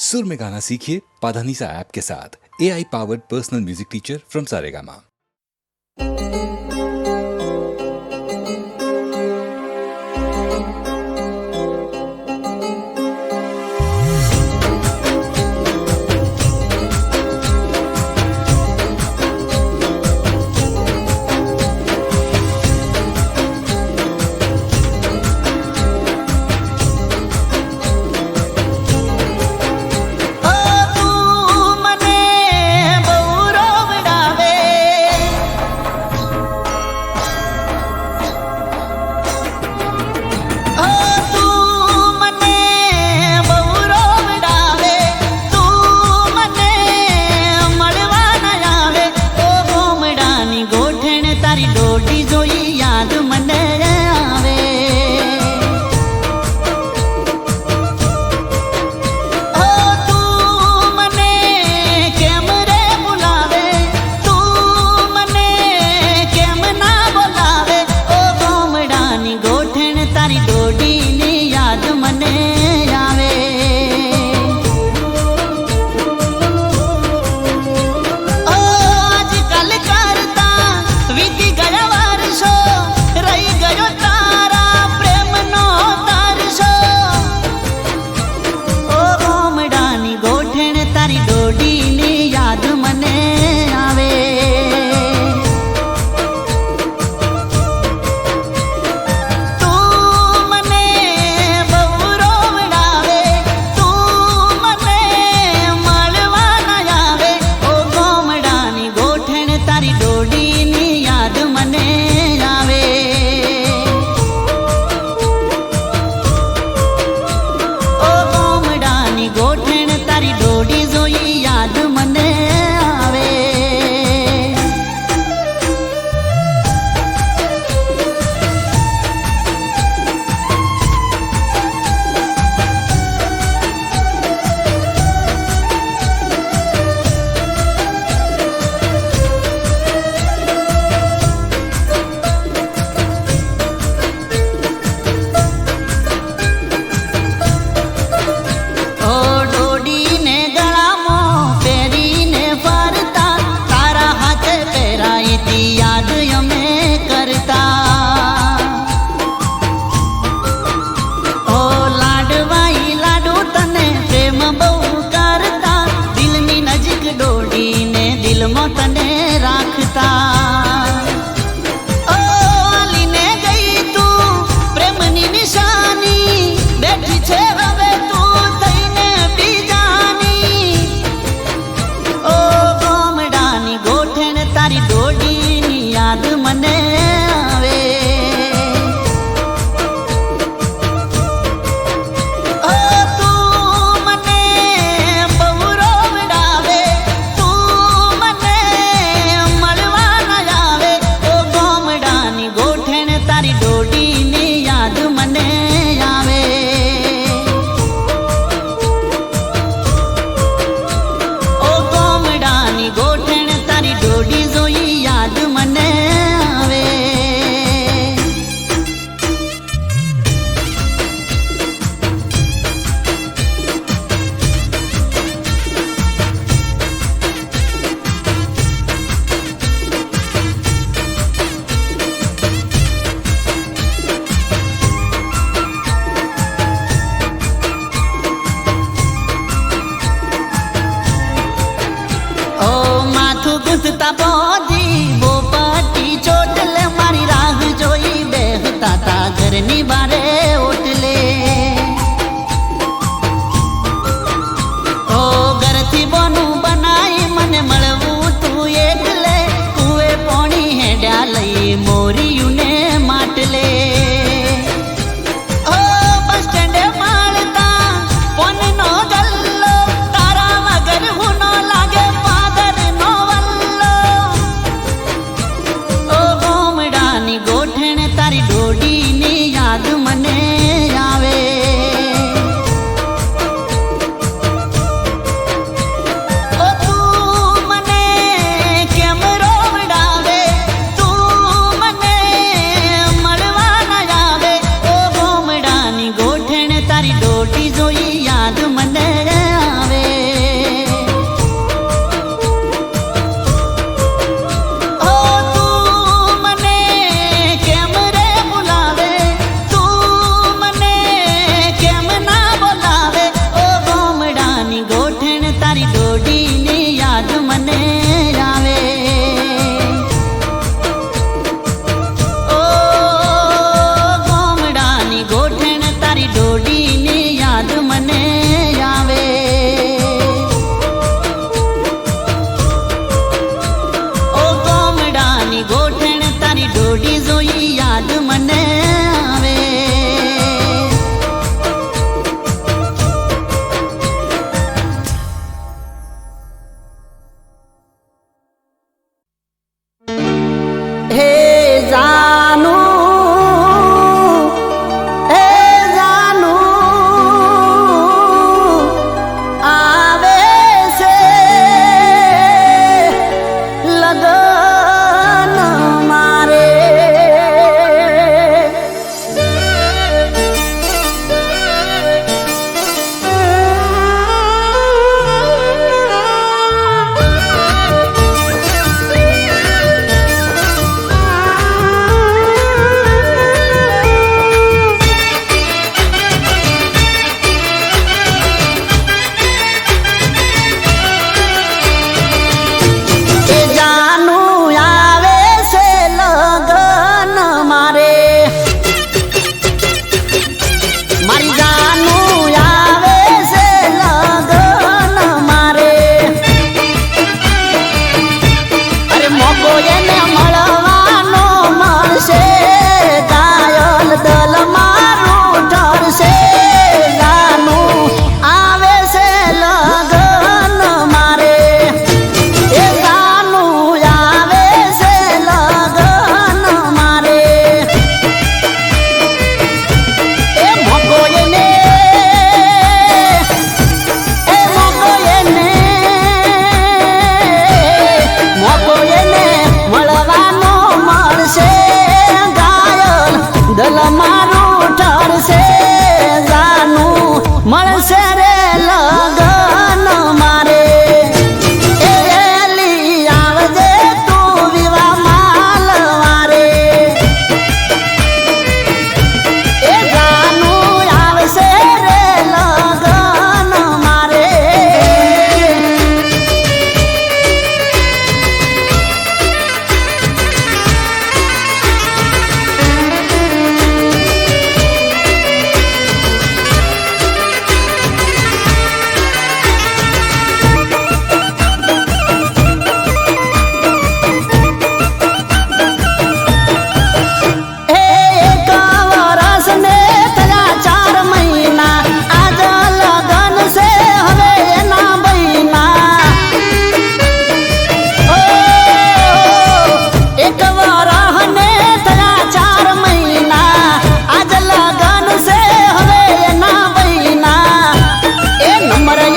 सुर में गाना सीखिए पाधानीसा ऐप के साथ AI powered personal music teacher from Saregama.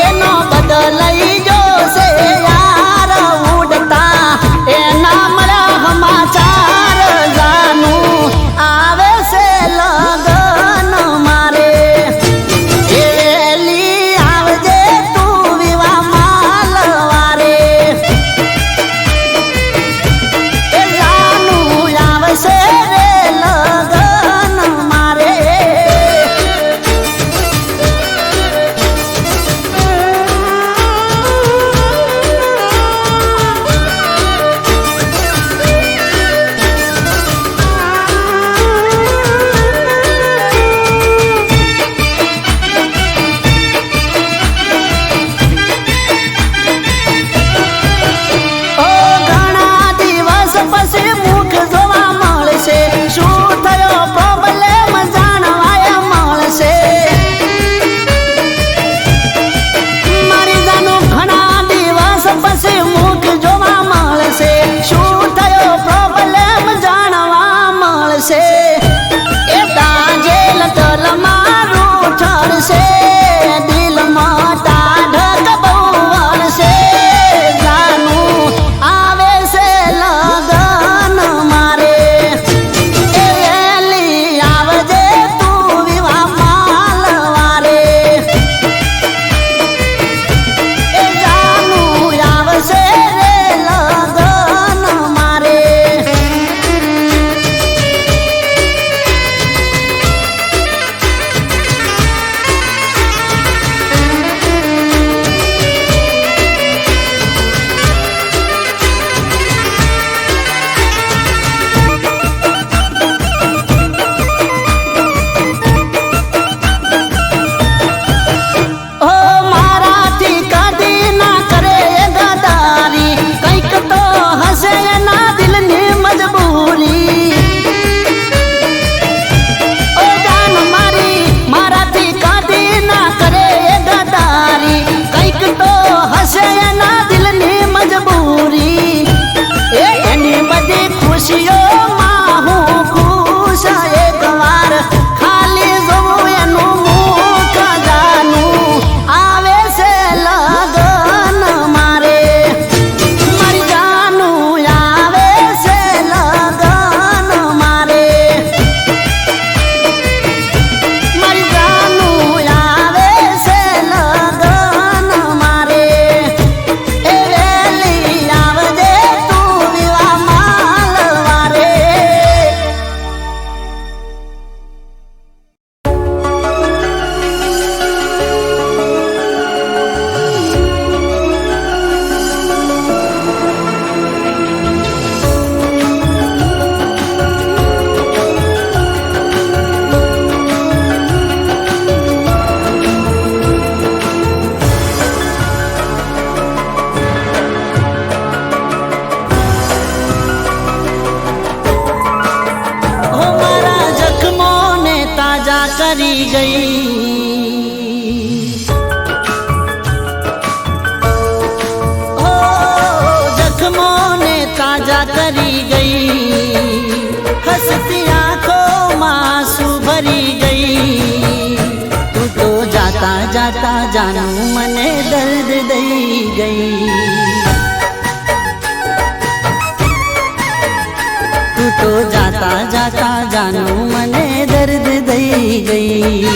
એનો બદલાઈ જોશે યાર ઉડતા એના મળ્યા સમાચાર જાનું આવે છે લગન મારે એલી આવજે તું વિવા માલવારે એ જાનું આવશે રે લગન મારે ઓ ઘણા દિવસ પછી મુખ જોવા મળશે શું થયો પ્રોબ્લેમ જાણવાય મળશે મારી જાનું ઘણા દિવસ પછી મુખ જોવા મળશે શું થયો પ્રોબ્લેમ જાણવા મળશે એ દાજેલ તલ મારું ઠરશે દિલમાં ટાઢક બહુ વળશે જાનું આવે છે લગન મારે એલી આવજે તું વિવા માલવારે એ જાનું આવશે રે લગન મારે ઓ મારાથી કદી ના કરે એ ગદારી કંઈક તો હશે એના દિલની મજબૂરી ઓ જાન મારી મારાથી કદી ના કરે એ ગદારી કંઈક તો હશે એના દિલની મજબૂરી એ એની બધી ખુશીઓમાં હું ખુશ એકવાર ખાલી જોઉં એનું મુખ જાનું આવે છે લગન મારે મારી જાનું આવે છે લગન મારે મારી જાનું આવે છે લગન મારે એ વેલી આવજે તું વિવા માલવારે ઓ મારા જખમોને તાજા કરી ગઈ ઓ જખમોને તાજા કરી ગઈ હસતી આંખોમાં આંસુ ભરી ગઈ તું તો જાતા જાતા જાનું મને દર્દ દઈ ગઈ તું તો જાતા જાતા જાનું મને દર્દ દઈ ગઈ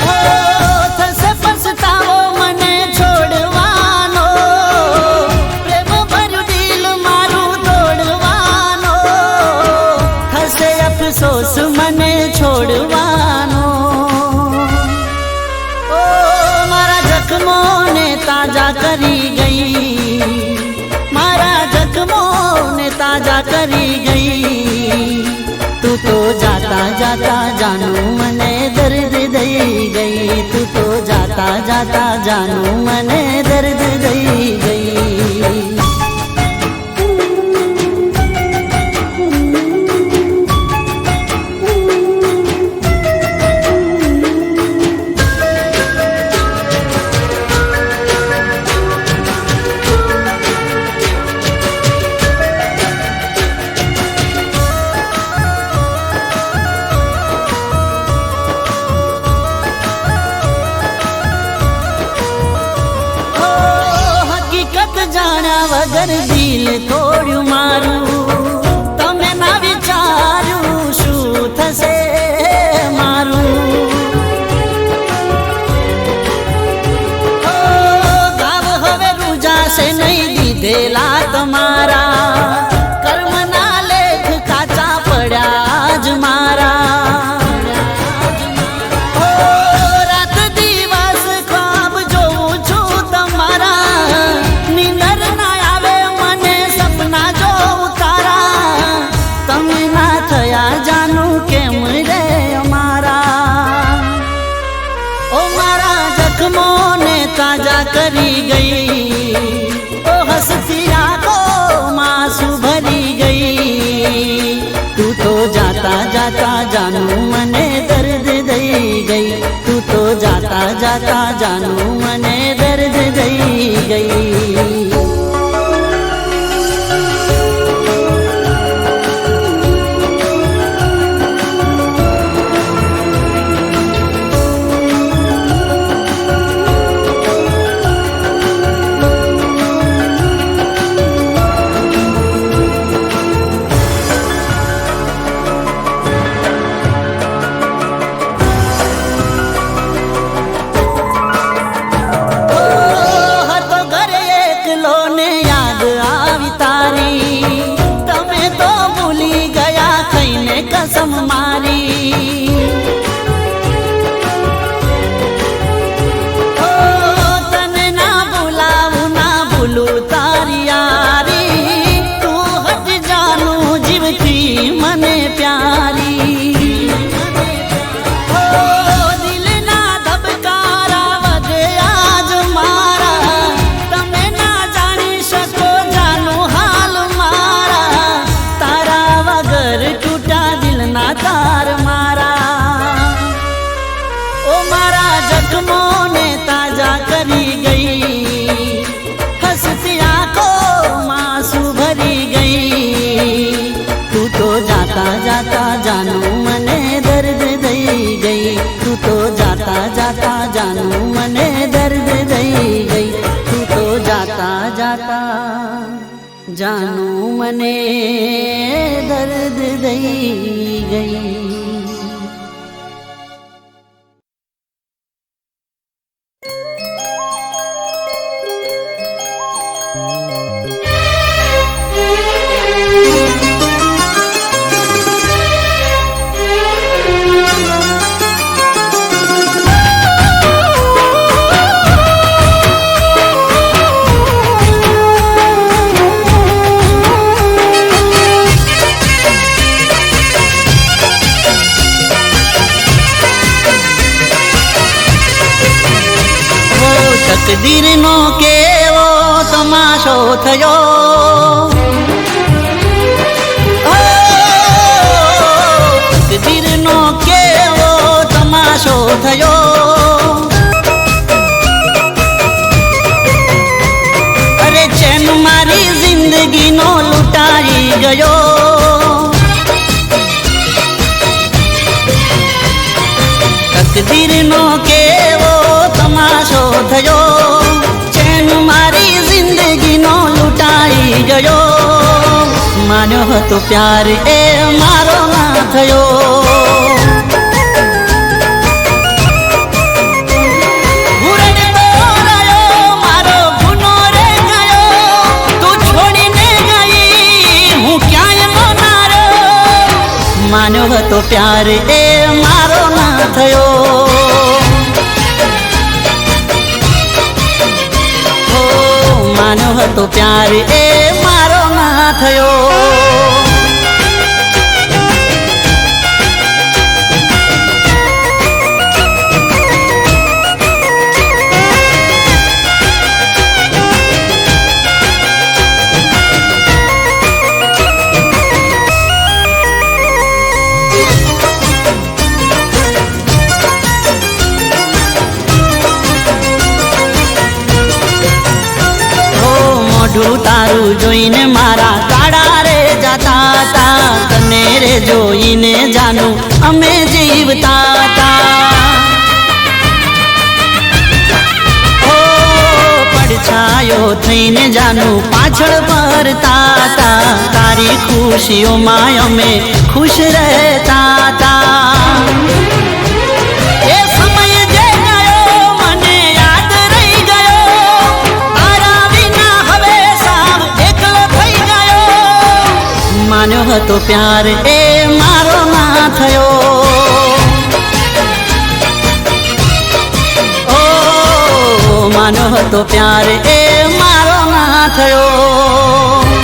ઓ થશે પછતાવો મને છોડવાનો પ્રેમ ભર્યું દિલ મારું તોડવાનો થશે અફસોસ મને છોડવાનો ઓ મારા જખમોને તાજા કરી ગઈ મારા જખમોને તાજા કરી ગઈ તું તો જાતા જાતા જાનું મને દર્દ દઈ ગઈ તું તો જાતા જાતા જાનું મને દર્દ દઈ ગઈ વગર દિલ તોડ્યું મારું. તમે ના વિચાર્યું શું થશે મારું. ઓ ગાવ હવે રૂજાશે નહીં દીધેલા તમારા. કર્મના લેખ કાચા પડ્યા જ મારા. ઓ રાત દિવસ ખ્વાબ જોઉં છું તમારા. નીંદર ના આવે મને સપના જોઉં તારા. તમે ના થયા જાનું કેમ રે અમારા. ઓ મારા જખમોને તાજા કરી ગઈ. ઓ હસતી આંખોમાં શું ભરી ગઈ. તું તો જાતા જાતા જાનું મને દર્દ દઈ ગઈ. તું તો જાતા જાતા જાનું મને દર્દ દઈ ગઈ. હતો ઘરે એકલો ને યાદ આવી તારી. તમે તો ભૂલી ગયા ખાઈને કસમ મારી. ઓ તને ના ભૂલાવું ના ભૂલું તારી યારી. તું હટ જાનું જીવથી મને પ્યારી. ઓ દિલના ધબકારા વધે આજ મારા. તમે ના જાણી શકો જાનું હાલ મારા. તારા વગર તૂટા દિલના તાર મારા. ઓ મારા જખમોને તાજા કરી ગઈ. હસતી આંખોમાં શું ભરી ગઈ. તું તો જાતા જાતા જાનું મને દર્દ દઈ ગઈ. તું તો જાતા જાતા જાનું મને દર્દ દઈ ગઈ. તું તો જાતા જાતા જાનું મને દર્દ દઈ ગઈ. તકદીરનો કેવો તમાશો થયો. ઓ તકદીરનો કેવો તમાશો થયો. અરે ચેન મારી જિંદગીનો લૂંટાઈ ગયો. તકદીરનો કેવો તમાશો થયો. ચેન મારી જિંદગીનો લૂંટાઈ ગયો. માન્યો હતો પ્યાર એ મારો ના થયો. હુરડતો રહ્યો મારો ગુનો રે ગયો. તું છોડીને ગઈ હું ક્યાંય નો ના રહ્યો. માન્યો હતો પ્યાર એ મારો ના થયો. માન્યો હતો પ્યાર એ મારો ના થયો. મોઢું તારું જોઈને મારા કાળા રે જાતા તા. તને રે જોઈને જાનું અમે જીવતા તા. ઓ પડછાયો થઈને જાનું પાછળ ફરતા તા તારી ખુશીઓમાં અમે ખુશ રહેતા તા એ સમય જે ગયો મને યાદ રહી ગયો તારા વિના હવે સાવ એકલો થઈ ગયો માન્યો હતો પ્યાર એ મારો ના થયો માનો હતો પ્યાર એ મારો ના થયો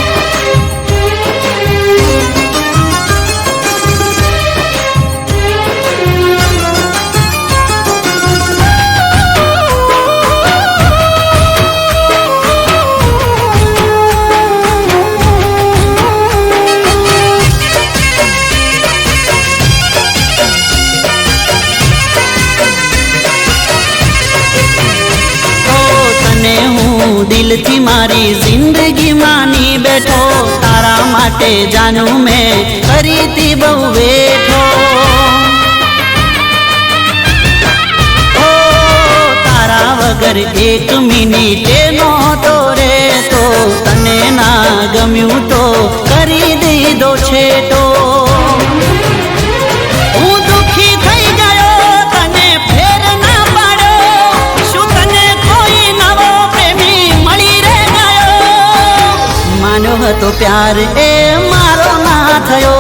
દિલથી મારી જિંદગી માની બેઠો તારા માટે જાનું મેં કરીતી બહુ બેઠો ઓ તારા વગર એક મિનિટે નહોતો રહેતો તને ના ગમ્યું તો કરી દીધો છેટો હું દુખી થઈ ગયો તને ફેર ના પાડ્યો શું તને કોઈ નવો માન્યો હતો પ્યાર એ મારો ના થયો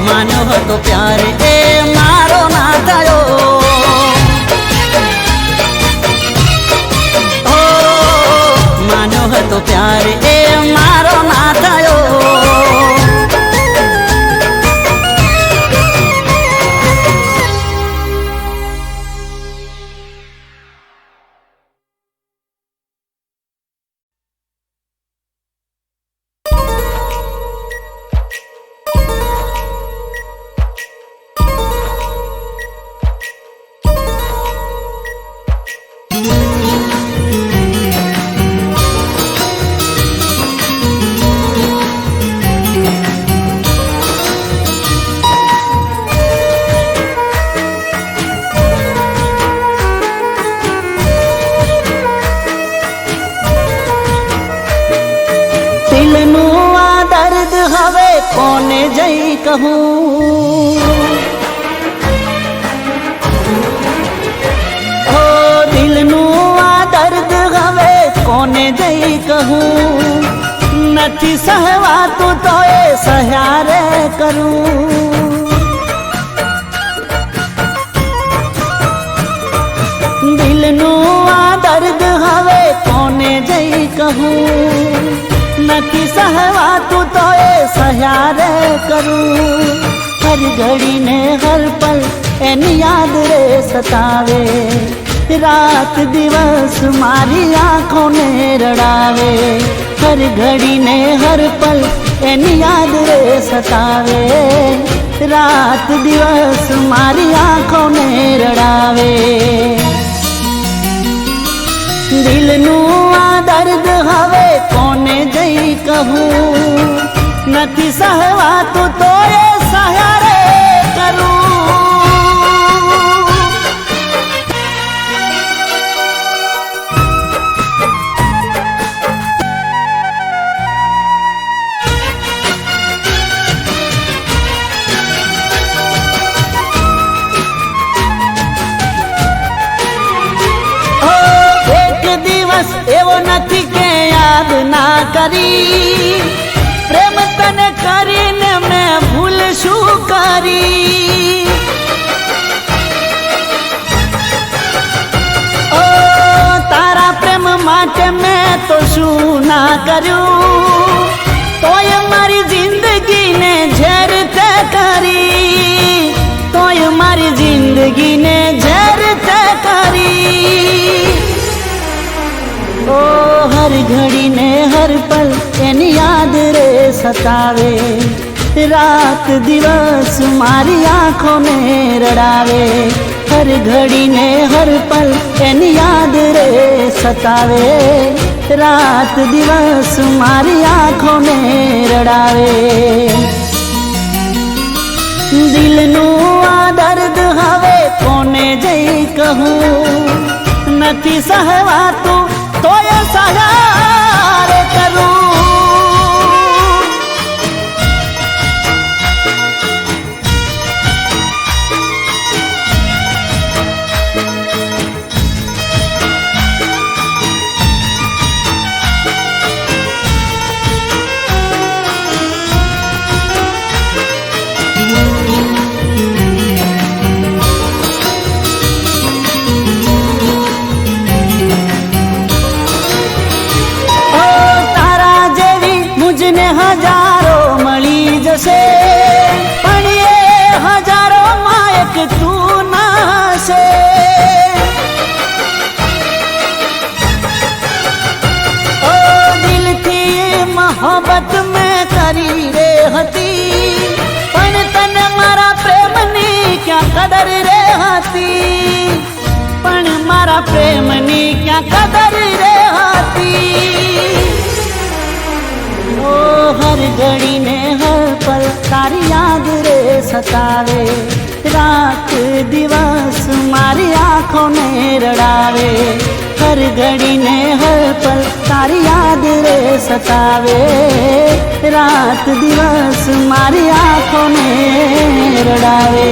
માન્યો હતો પ્યાર એ મારો ના થયો માન્યો હતો પ્યાર એ મારો ના થયો દિલનું આ દર્દ હવે કોને જઈ કહું ઓ દિલનું આ દર્દ હવે કોને જઈ કહું નથી સહવાતું તો એ સહારે કરું દિલનું આ દર્દ હવે કોને જઈ કહું નથી સહવાતું તો એ સહારે કરું હર ઘડી ને હર પલ એની યાદ રે સતાવે રાત દિવસ મારી આંખોને રડાવે હર ઘડી ને હર પલ એની યાદ રે સતાવે રાત દિવસ મારી આંખોને રડાવે દિલનું આ દર્દ હવે કોને જઈ કહું નથી સહવાતું તો એ સહારે કરું એવો નથી કે યાદ ના કરી પ્રેમ તને કરીને મેં ભૂલ શું કરી ઓ તારા પ્રેમ માટે મેં તો શું ના કર્યું તોય મારી જિંદગીને ઝેર તે કરી તોય મારી જિંદગીને ઝેર તે કરી ઓ હર ઘડી ને હર પલ એની યાદ રે સતાવે રાત દિવસ મારી આંખોને રડાવે હર ઘડી ને હર પલ એની યાદ રે સતાવે રાત દિવસ મારી આંખોને રડાવે દિલનું આ દર્દ હવે કોને જઈ કહું કહું નથી સહવાતું તોય સહાર કરું મુજને હજારો મળી જશે પણ એ હજારો માં એક તું નાશે ઓ દિલથી મોહબ્બત મેં કરી રે હતી પણ તને મારા પ્રેમની ક્યાં કદર રે હતી પણ મારા પ્રેમની ક્યાં કદર રે હતી हर घड़ी ने हर पल तारी याद रे सतावे रात दिवस मारी आँखों में रड़ावे हर घड़ी ने हर पल तारी याद रे सतावे रात दिवस मारी आँखों में रड़ावे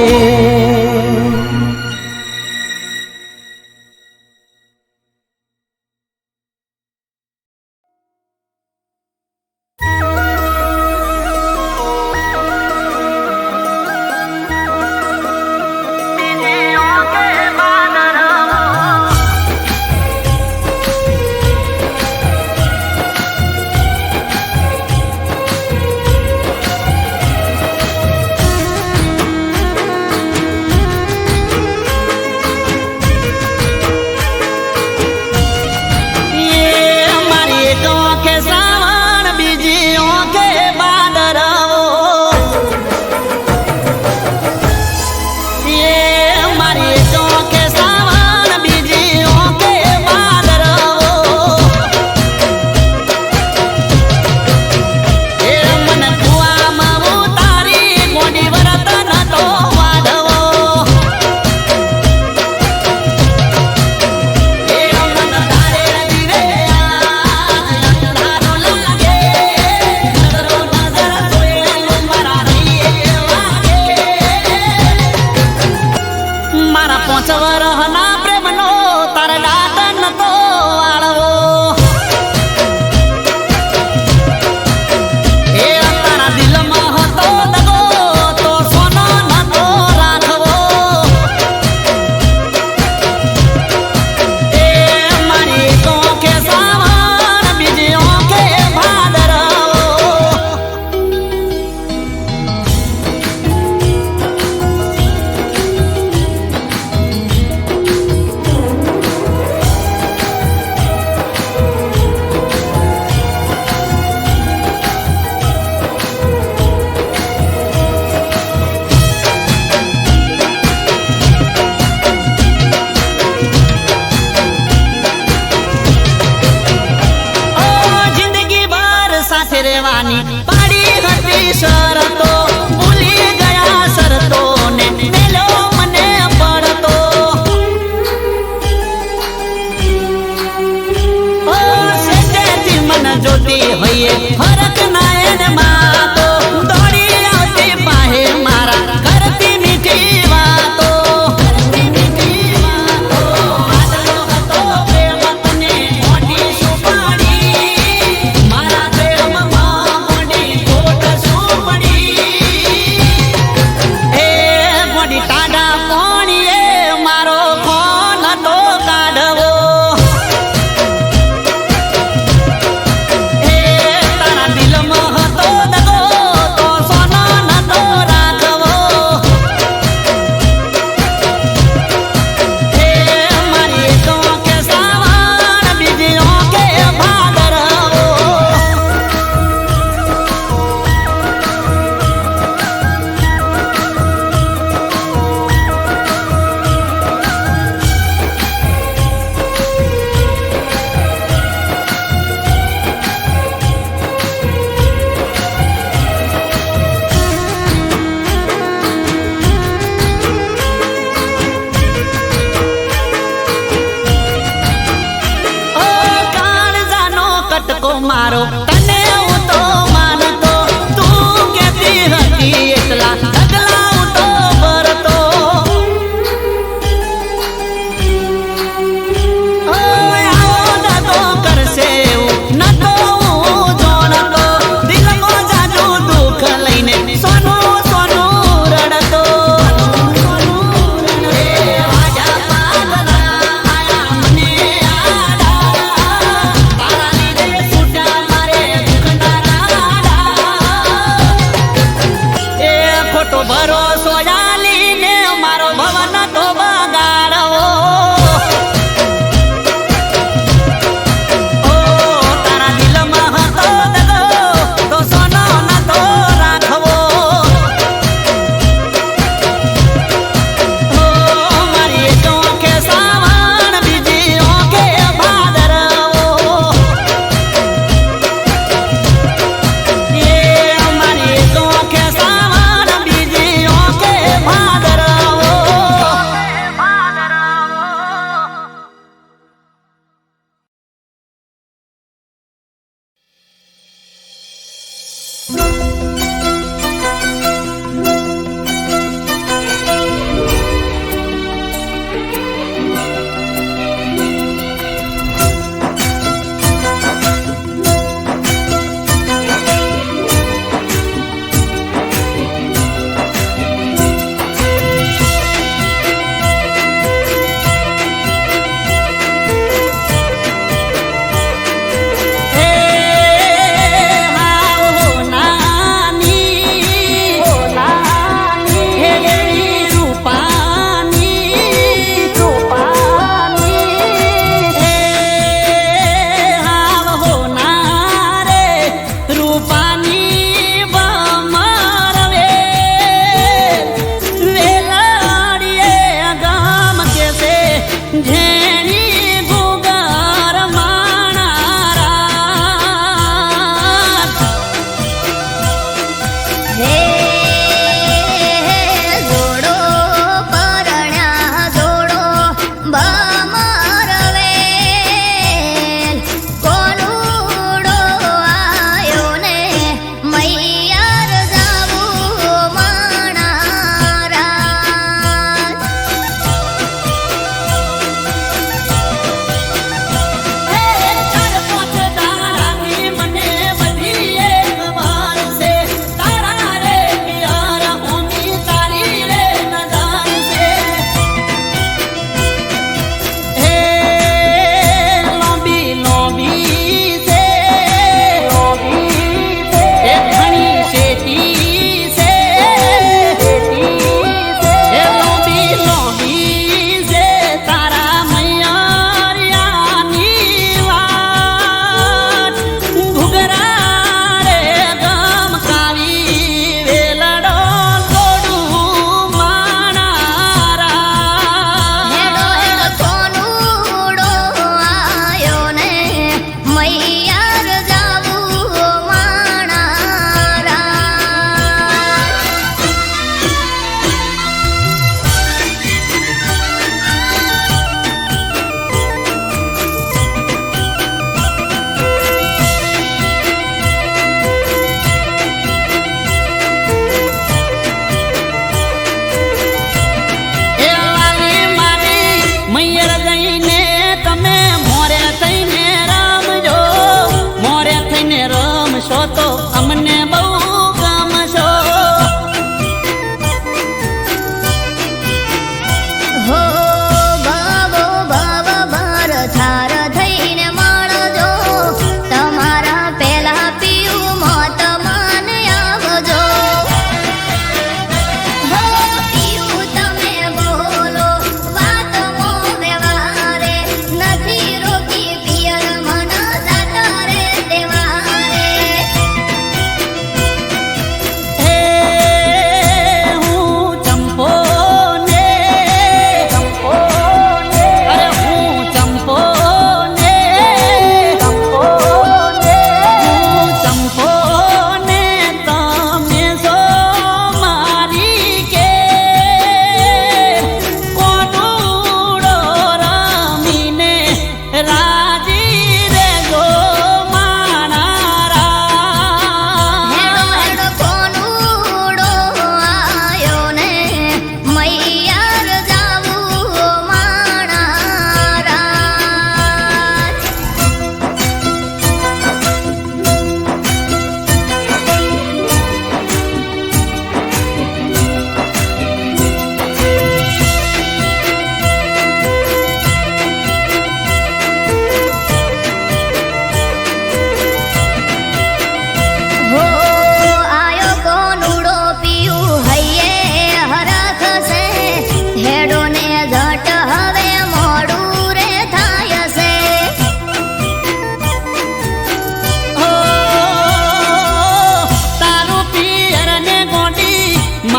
તો ભરોસો આલીને મારો ભવન તો બગાડવો ઓ તારા દિલમાં હતો દગો તો સોનો નતો રાખવો ઓ મારી એક આંખે સાવણ બીજી આંખે ભાદરવો એ મારી એક આંખે સાવણ બીજી આંખે ભાદરવો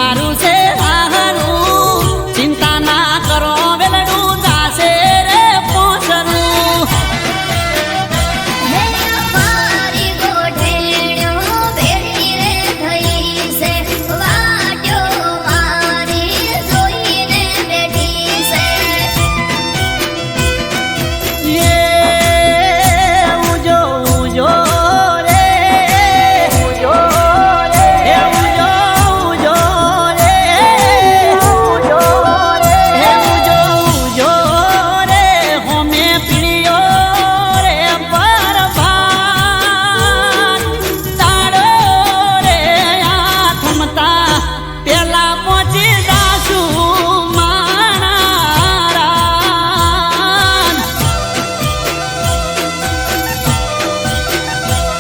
મારું છે હારું ચિંતા ના કરો વેલડું જાશે રે પોસરું હે અમારી ગોઠેણો બેટી રે થઈ છે વાટ્યો મારી જોઈને બેઠી છે ઉજો ઉજો રે ઉજો રે ઉજો ઉજો રે ઉજો રે ઉજો ઉજો રે હોમે પીળ્યો રે પરભાન તારો રે આ થમતા પેલા પહોંચી જાશું માણારાન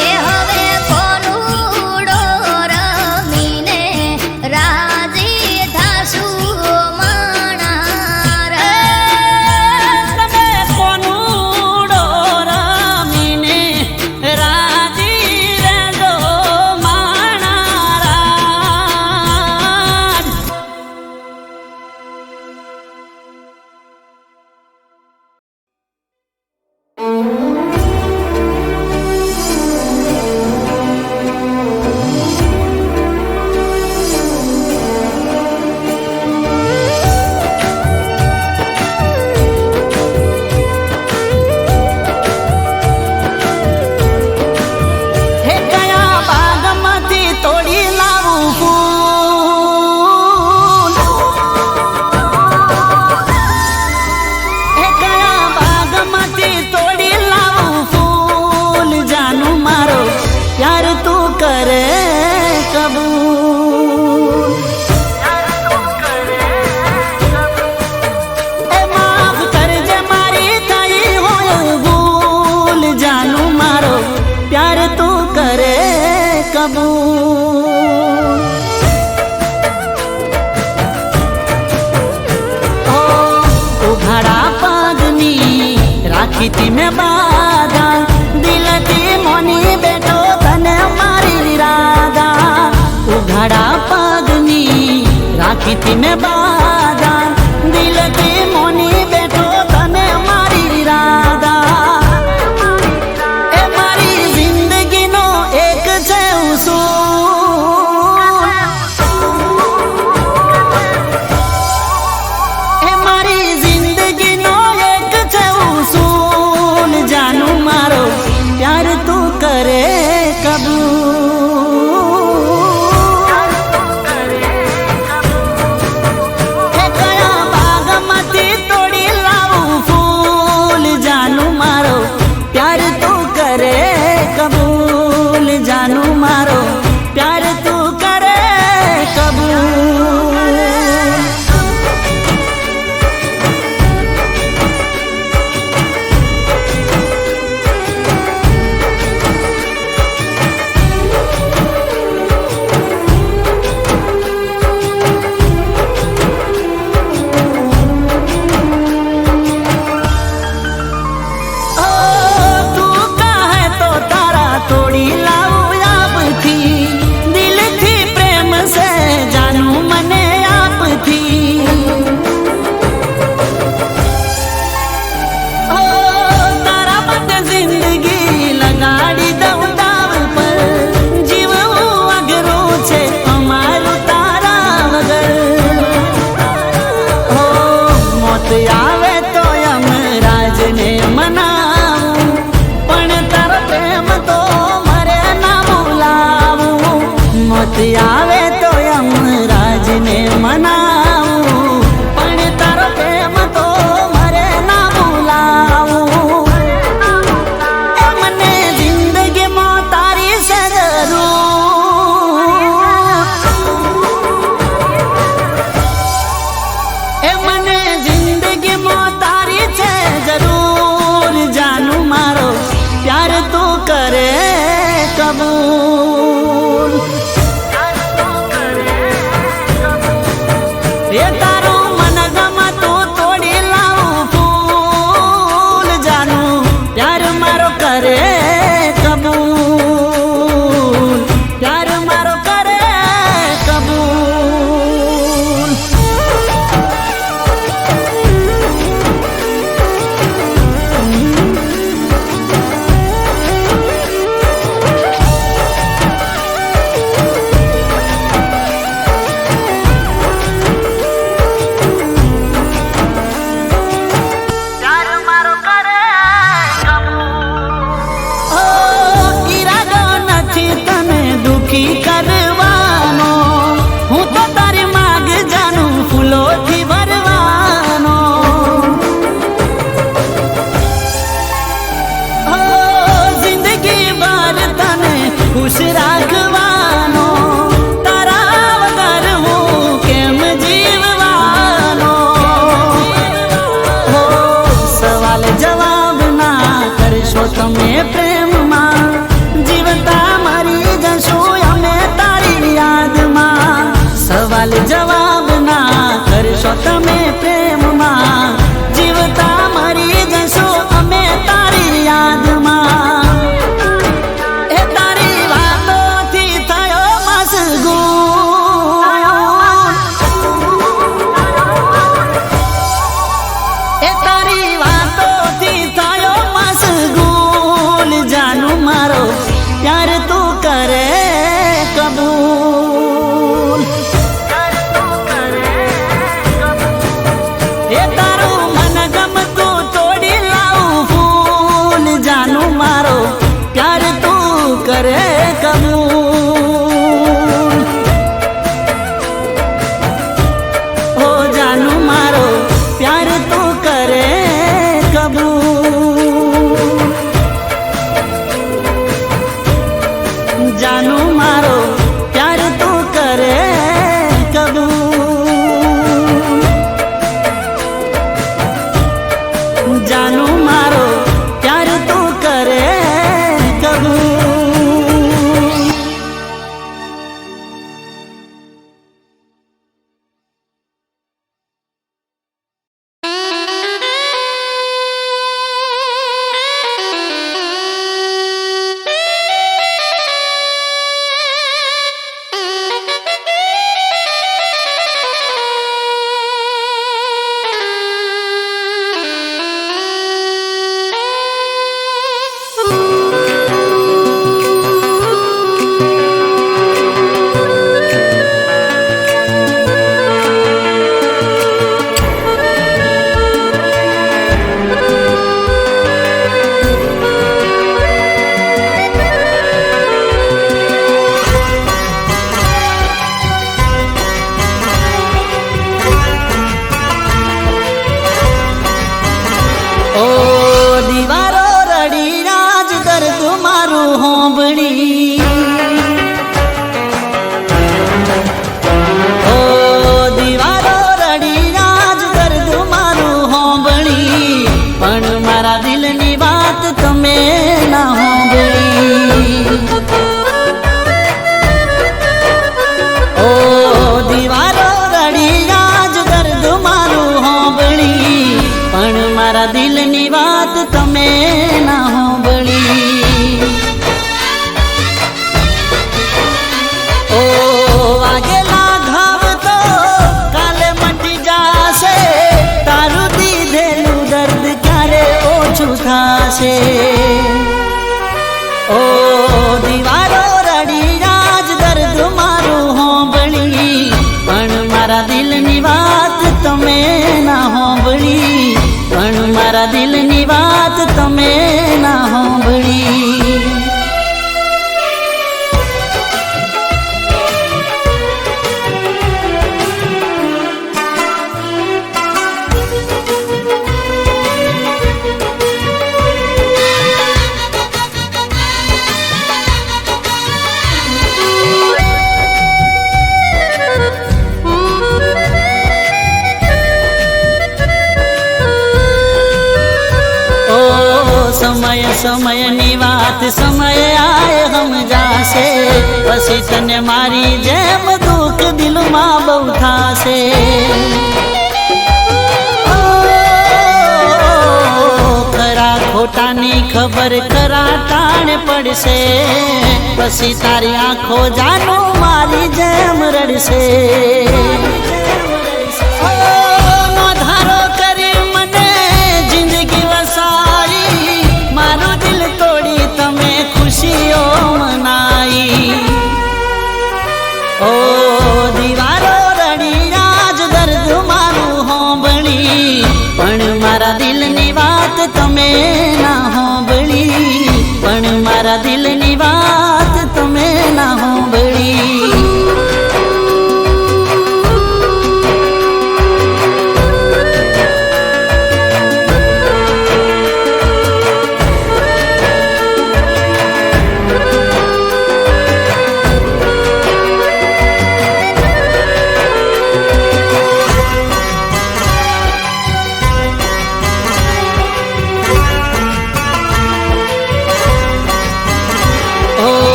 એ હવે કોનુડો રમીને રાજી થાશું માણાર તમે કોનુડો રમીને રાજી રહેજો માણારાન હે કયા બાગમાંથી તોડી લાવું ફૂલ હે કયા બાગમાંથી તોડી લાવું ફૂલ જાનું મારો પ્યાર તું કરે કબૂલ એ માફ કરજે મારી થઈ હોય ભૂલ જાનું મારો પ્યાર તું કરે કબૂલ ઓ ઉઘાડા પગની રાખી તી મેં બાધા દિલથી મોની બેઠો તને મારી રાધા ઉઘાડા પગની રાખી તી મેં બાધા દિલથી મોની બેઠો તને મારી રાધા એ મારી જિંદગીનો એક છે ઉસૂલ એ મારી જિંદગીનો એક છે ઉસૂલ જાનું મારો પ્યાર તું કરે કબૂલ હે કયા બાગમાંથી તોડી લાવું ફૂલ જાનું મારો પ્યાર તું કરે કબૂલ જાનું મારો પ્યાર તું કરે કબૂલ ओ तू कहे तो तारा तोड़ी लाऊं आपथी दिलथी प्रेम से जानू मने आपथी ओ तारा માટે જિંદગી લગાડી દઉં દાવ પર જીવવું અઘરું છે અમારું તારા વગર ઓ મોત આવે તો યમરાજને મનાવું પણ તારો પ્રેમ તો મરે ના બોલાવું મોત આવે તો યમરાજને મનાવું પણ તારો પ્રેમ તો મરે ના બોલાવું એ મને જિંદગીમાં તારી છે જરૂર એ મને જિંદગીમાં તારી છે જરૂર જાનું મારો પ્યાર તું કરે કબૂલ એ તારું મન ગમતું તોડી લાવું ફૂલ જાનું પ્યાર મારો કરે કબૂલ પ્યાર મારો કરે કબૂલ જવાબ ના કરશો તમે પ્રેમમાં, જીવતા મરી જશો અમે તારી યાદમાં. એ તારી વાતોથી થયો મશગૂલ, એ તારી વાતોથી થયો મશગૂલ. જાનું મારો પ્યાર તું કરે કબૂલ, એ તારું મન ગમતું તોડી લાવું ફૂલ. જાનું મારો પ્યાર તું કરે કબૂલ, ઓ જાનું મારો પ્યાર તું કરે કબૂલ. જાનું મારો પ્યાર તું કરે કબૂલ, જાનું મારો પ્યાર તું કરે કબૂલ. ઓ દીવારો રડી રાજ દર્દ મારું હોંભળી, ઓ દીવારો રડી રાજ દર્દ મારું હોંભળી, પણ મારા દિલની વાત તમે ના હોંભળી. ઓ દીવારો રડી રાજ દર્દ મારું હોંભળી, પણ મારા દિલની વાત તમે ના હોંભળી. ઓ વાગેલા ઘાવ તો કાલે મટી જાશે, તારું દીધેલું દર્દ ક્યારે ઓછું થાશે. ઓ દીવારો રડી રાજ દર્દ મારું હોંભળી, પણ મારા દિલની વાત તમે ના હોંભળી, પણ મારા દિલની વાત તમે ના હોંભળી. સમય સમયની વાત સમય આય સમજાશે, પછી તને મારી જેમ દુઃખ દિલમાં બહુ થાશે. ખરા ખોટાની ખબર ખરા ટાણે પડશે, પછી તારી આંખો જાનો મારી જેમ રડશે. ધારો કરી મને જિંદગી વસાઈ, મારું દિલ તોડી તમે ખુશીઓ મનાઈ. ઓ દીવારો રડી રાજ દર્દ મારું હોંભળી, પણ મારા દિલની વાત તમે ના હોંભળી, પણ મારા દિલની વાત તમે ના હોંભળી.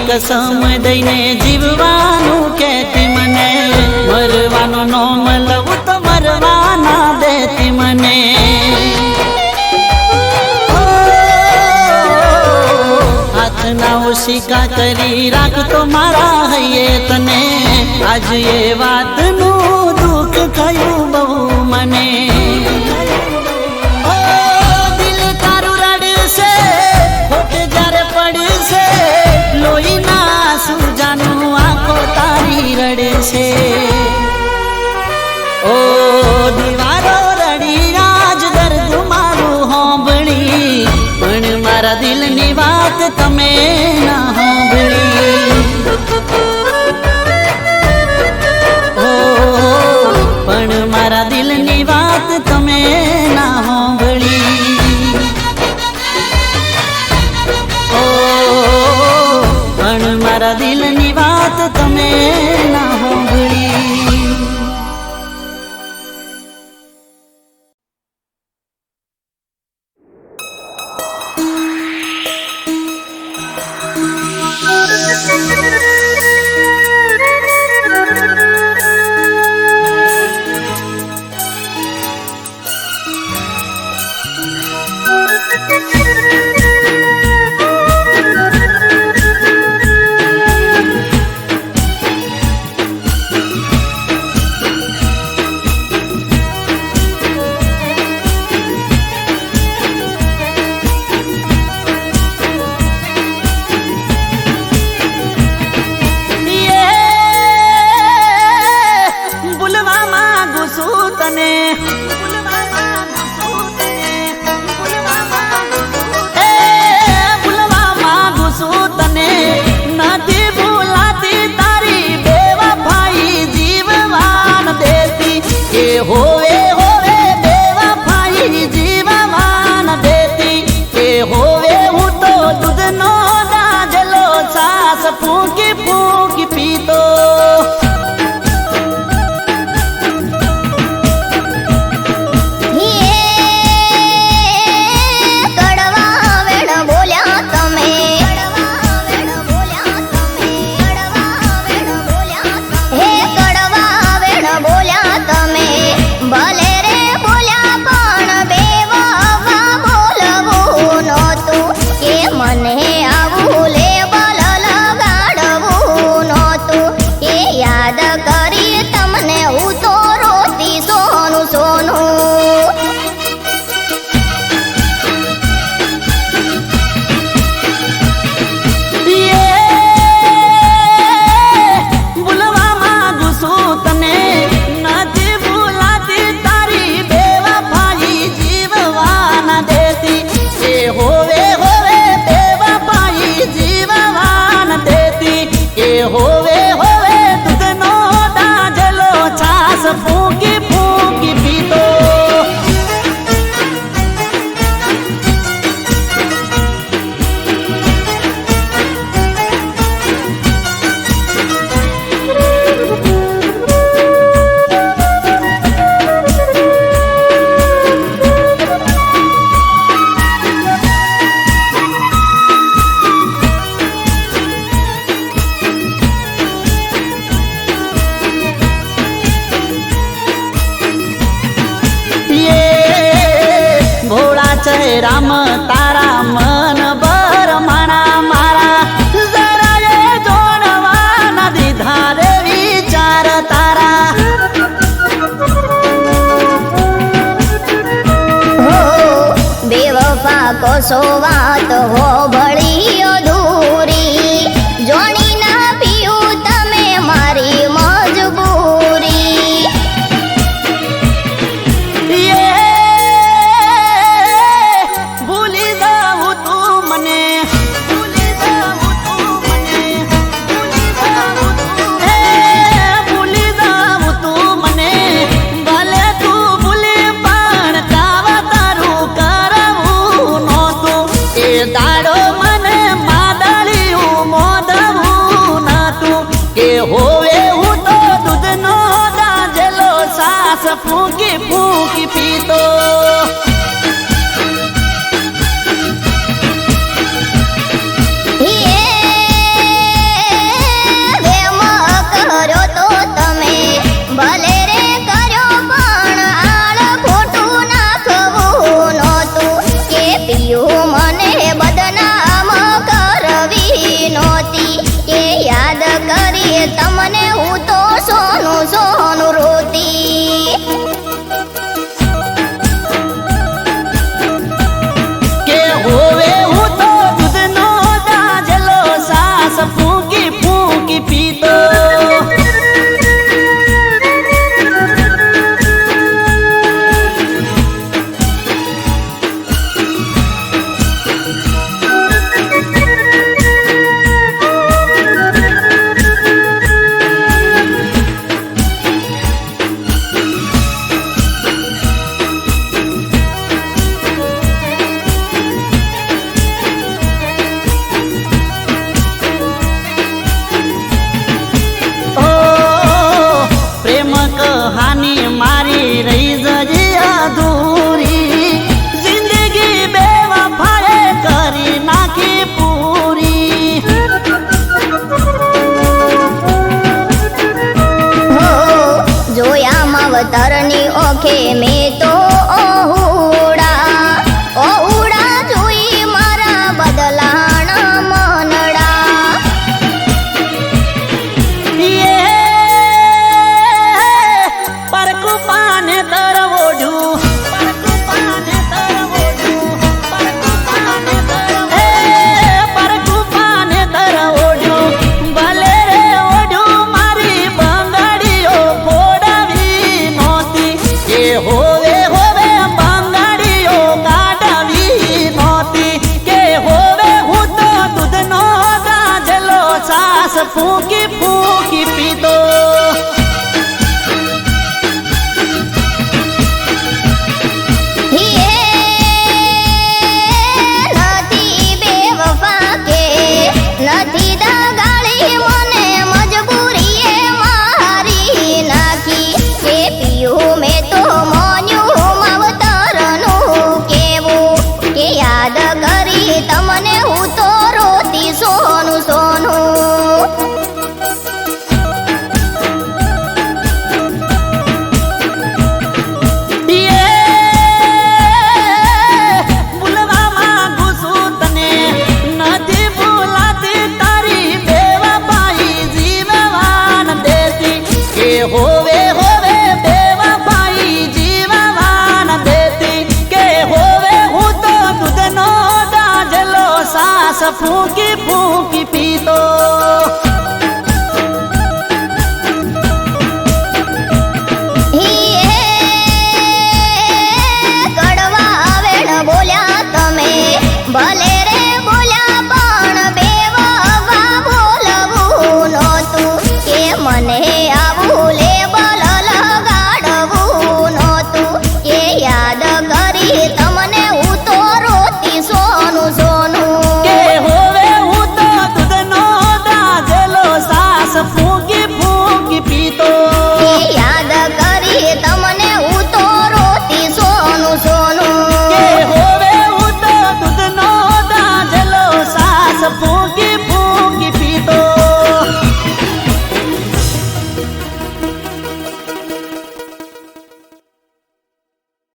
કસમ દઈને જીવવાનું કહેતી મને, કરી રાખતો મારા હૈયે તને આજ એ વાતનું દુઃખ થયું બહુ મને ઓ દિલ તારું રડશે ખોટ જ્યારે પડશે લોહીના સુજાનું આંખો તારી રડશે ઓ દીવારો રડી રાજ દર્દ મારું હોંભળી પણ મારા દિલની વાત તમે ના હોંભળી ઓ પણ મારા દિલની વાત તમે ના હોંભળી ઓ પણ મારા દિલની વાત તમે ના હોંભળી હોવે હોવે બેવફાઈ જીવવાન દેતી કે હોવે હું તો દૂધનો દાજલો સાસ ફૂંકી ફૂંકી પીતો હોવે હોવે દૂધનો દાજલો છાસ ફૂંકી ફૂંકી પીતો રામ તારા મન બર માણા મારા જરાએ જોડવા ના દીધા રે વિચાર તારા હો બેવફા કોસો વાત હો ભળી અધૂરી જોણી ના પીયું તમે મારી મજબૂરી દાડો જોયા માવતરની ઓખે મેં તો ઓહુડા જોઈ મારા બદલાણા મનડા પરકુ પાને તરવોડું ભલે રે ઓઢું મારી બંગાડીઓ ફોડાવી નહોતી એ હોવે હોવે બંગાડીઓ કાઢાવી નહોતી કે હોવે હું તો દૂધનો ગાજલો સાસ ફૂંકી ફૂંકી પીતો નથી બેવફા કે નથી દગાડી મને મજબૂરીએ મારી નાખી કે પીયું મેં તો મોન્યું માવતરનું કેવું કે યાદ કરી તમને હું તો રોતી સોનું સોનું હોવે હોવે બેવફાઈ જીવવાન દેતી કે હોવે હું તો દૂધનો દાજલો સાસ ફૂંકી